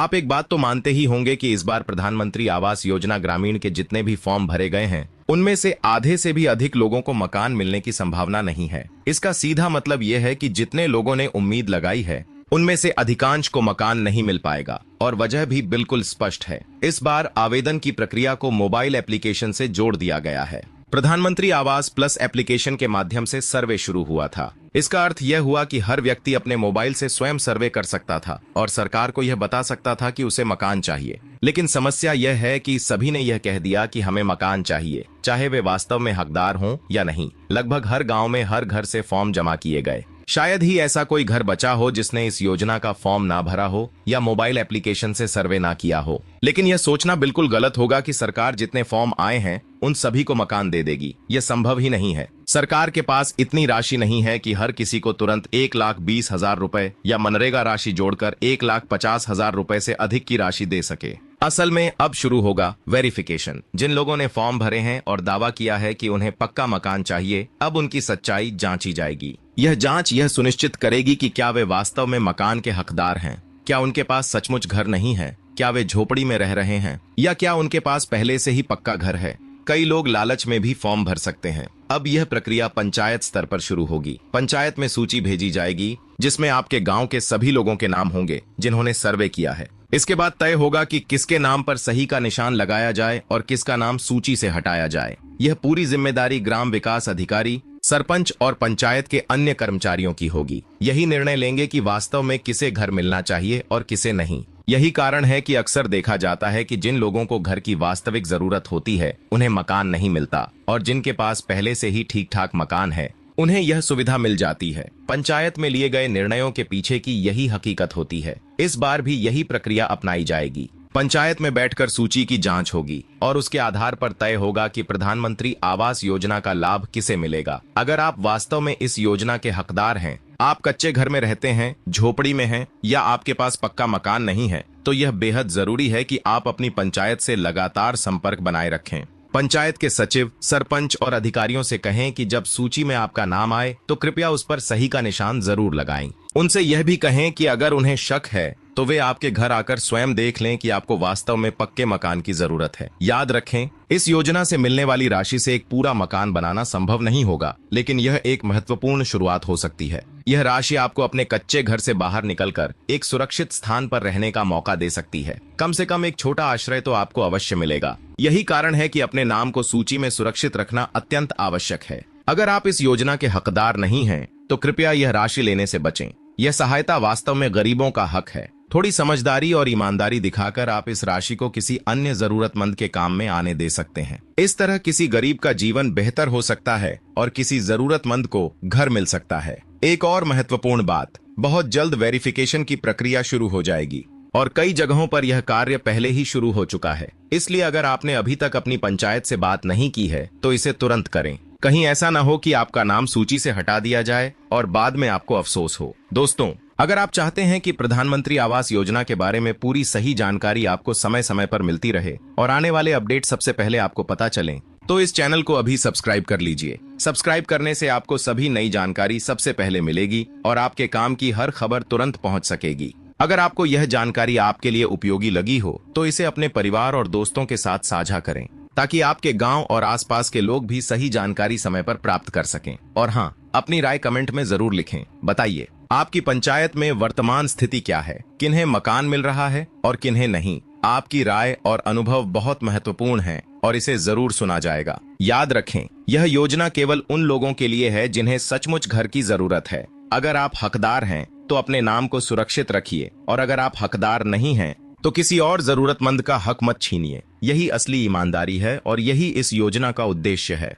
आप एक बात तो मानते ही होंगे कि इस बार प्रधानमंत्री आवास योजना ग्रामीण के जितने भी फॉर्म भरे गए हैं उनमें से आधे से भी अधिक लोगों को मकान मिलने की संभावना नहीं है। इसका सीधा मतलब यह है कि जितने लोगों ने उम्मीद लगाई है उनमें से अधिकांश को मकान नहीं मिल पाएगा और वजह भी बिल्कुल स्पष्ट है। इस बार आवेदन की प्रक्रिया को मोबाइल एप्लीकेशन से जोड़ दिया गया है। प्रधानमंत्री आवास प्लस एप्लीकेशन के माध्यम से सर्वे शुरू हुआ था। इसका अर्थ यह हुआ कि हर व्यक्ति अपने मोबाइल से स्वयं सर्वे कर सकता था और सरकार को यह बता सकता था कि उसे मकान चाहिए। लेकिन समस्या यह है कि सभी ने यह कह दिया कि हमें मकान चाहिए, चाहे वे वास्तव में हकदार हों या नहीं। लगभग हर गांव में हर घर से फॉर्म जमा किए गए। शायद ही ऐसा कोई घर बचा हो जिसने इस योजना का फॉर्म ना भरा हो या मोबाइल एप्लीकेशन से सर्वे ना किया हो। लेकिन यह सोचना बिल्कुल गलत होगा कि सरकार जितने फॉर्म आए हैं उन सभी को मकान दे देगी। यह संभव ही नहीं है। सरकार के पास इतनी राशि नहीं है कि हर किसी को तुरंत 1,20,000 रुपए या मनरेगा राशि जोड़कर 1,50,000 रुपए से अधिक की राशि दे सके। असल में अब शुरू होगा वेरिफिकेशन। जिन लोगों ने फॉर्म भरे हैं और दावा किया है कि उन्हें पक्का मकान चाहिए, अब उनकी सच्चाई जांची जाएगी। यह जांच यह सुनिश्चित करेगी कि क्या वे वास्तव में मकान के हकदार हैं, क्या उनके पास सचमुच घर नहीं है, क्या वे झोपड़ी में रह रहे हैं या क्या उनके पास पहले से ही पक्का घर है। कई लोग लालच में भी फॉर्म भर सकते हैं। अब यह प्रक्रिया पंचायत स्तर पर शुरू होगी। पंचायत में सूची भेजी जाएगी जिसमें आपके गांव के सभी लोगों के नाम होंगे जिन्होंने सर्वे किया है। इसके बाद तय होगा कि किसके नाम पर सही का निशान लगाया जाए और किसका नाम सूची से हटाया जाए। यह पूरी जिम्मेदारी ग्राम विकास अधिकारी, सरपंच और पंचायत के अन्य कर्मचारियों की होगी। यही निर्णय लेंगे कि वास्तव में किसे घर मिलना चाहिए और किसे नहीं। यही कारण है कि अक्सर देखा जाता है कि जिन लोगों को घर की वास्तविक जरूरत होती है उन्हें मकान नहीं मिलता और जिनके पास पहले से ही ठीक ठाक मकान है उन्हें यह सुविधा मिल जाती है। पंचायत में लिए गए निर्णयों के पीछे की यही हकीकत होती है। इस बार भी यही प्रक्रिया अपनाई जाएगी। पंचायत में बैठकर सूची की जांच होगी और उसके आधार पर तय होगा कि प्रधानमंत्री आवास योजना का लाभ किसे मिलेगा। अगर आप वास्तव में इस योजना के हकदार हैं, आप कच्चे घर में रहते हैं, झोपड़ी में हैं या आपके पास पक्का मकान नहीं है, तो यह बेहद जरूरी है कि आप अपनी पंचायत से लगातार संपर्क बनाए रखें। पंचायत के सचिव, सरपंच और अधिकारियों से कहें कि जब सूची में आपका नाम आए तो कृपया उस पर सही का निशान जरूर लगाएं। उनसे यह भी कहें कि अगर उन्हें शक है तो वे आपके घर आकर स्वयं देख लें कि आपको वास्तव में पक्के मकान की जरूरत है। याद रखें, इस योजना से मिलने वाली राशि से एक पूरा मकान बनाना संभव नहीं होगा, लेकिन यह एक महत्वपूर्ण शुरुआत हो सकती है। यह राशि आपको अपने कच्चे घर से बाहर निकलकर एक सुरक्षित स्थान पर रहने का मौका दे सकती है। कम से कम एक छोटा आश्रय तो आपको अवश्य मिलेगा। यही कारण है कि अपने नाम को सूची में सुरक्षित रखना अत्यंत आवश्यक है। अगर आप इस योजना के हकदार नहीं हैं, तो कृपया यह राशि लेने से बचें। यह सहायता वास्तव में गरीबों का हक है। थोड़ी समझदारी और ईमानदारी दिखाकर आप इस राशि को किसी अन्य जरूरतमंद के काम में आने दे सकते हैं। इस तरह किसी गरीब का जीवन बेहतर हो सकता है और किसी जरूरतमंद को घर मिल सकता है। एक और महत्वपूर्ण बात, बहुत जल्द वेरिफिकेशन की प्रक्रिया शुरू हो जाएगी और कई जगहों पर यह कार्य पहले ही शुरू हो चुका है। इसलिए अगर आपने अभी तक अपनी पंचायत से बात नहीं की है तो इसे तुरंत करें। कहीं ऐसा न हो कि आपका नाम सूची से हटा दिया जाए और बाद में आपको अफसोस हो। दोस्तों, अगर आप चाहते हैं कि प्रधानमंत्री आवास योजना के बारे में पूरी सही जानकारी आपको समय समय पर मिलती रहे और आने वाले अपडेट सबसे पहले आपको पता चलें, तो इस चैनल को अभी सब्सक्राइब कर लीजिए। सब्सक्राइब करने से आपको सभी नई जानकारी सबसे पहले मिलेगी और आपके काम की हर खबर तुरंत पहुंच सकेगी। अगर आपको यह जानकारी आपके लिए उपयोगी लगी हो तो इसे अपने परिवार और दोस्तों के साथ साझा करें ताकि आपके गांव और आसपास के लोग भी सही जानकारी समय पर प्राप्त कर सकें। और हाँ, अपनी राय कमेंट में जरूर लिखें। बताइए, आपकी पंचायत में वर्तमान स्थिति क्या है? किन्हें मकान मिल रहा है और किन्हें नहीं? आपकी राय और अनुभव बहुत महत्वपूर्ण है और इसे जरूर सुना जाएगा। याद रखें, यह योजना केवल उन लोगों के लिए है जिन्हें सचमुच घर की जरूरत है। अगर आप हकदार हैं तो अपने नाम को सुरक्षित रखिए और अगर आप हकदार नहीं हैं तो किसी और जरूरतमंद का हक मत छीनिए। यही असली ईमानदारी है और यही इस योजना का उद्देश्य है।